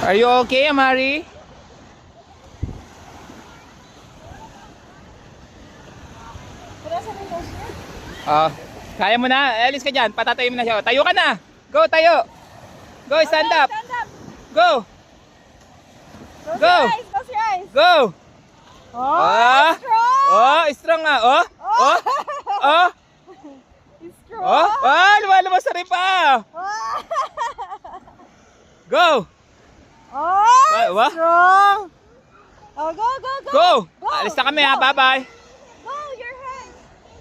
Are you okay, Amari? Kaya mo na? Alis ka dyan. Patatayo mo na siya. Tayo ka na. Go, tayo. Go, stand up. Go. Go. Close your eyes. Go. Oh, strong. Oh, strong nga. Oh. Oh. Oh. He's strong. Oh. Ah, lumalabas na rin pa. Go. Oh, What? strong. Oh, go, go, go. Go. Go. Alis na kami ha. Bye-bye. Go, your hand.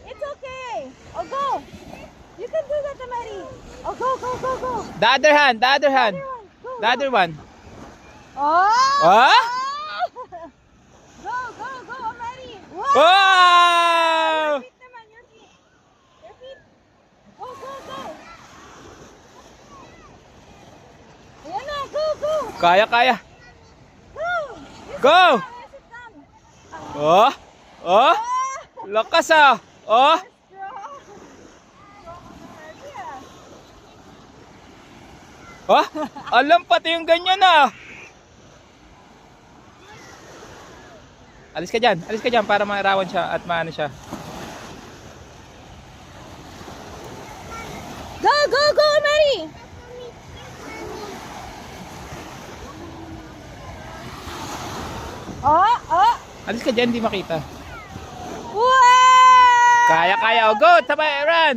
It's okay. Oh, go. You can do that, Amari. Oh, go, go, go, go. The other hand. The other hand. Go, The other one. Oh. Ah? Go, go, go, Amari. Wow! Your feet naman, your feet. Your feet. Go, go, go. Ayan na, go, go. Kaya, kaya. Go. Go. Yes, it comes. Oh. Oh. Lakas ah. Oh. Strong. Strong on the head, yeah. Oh. Alam pati yung ganyan ah. Alis ka dyan. Alis ka dyan para maarawan siya at maano siya. Go, go, go, Mary! Oh, oh! Alis ka dyan, hindi makita. Wow! Kaya, kaya. Oh, go. Sabay, run.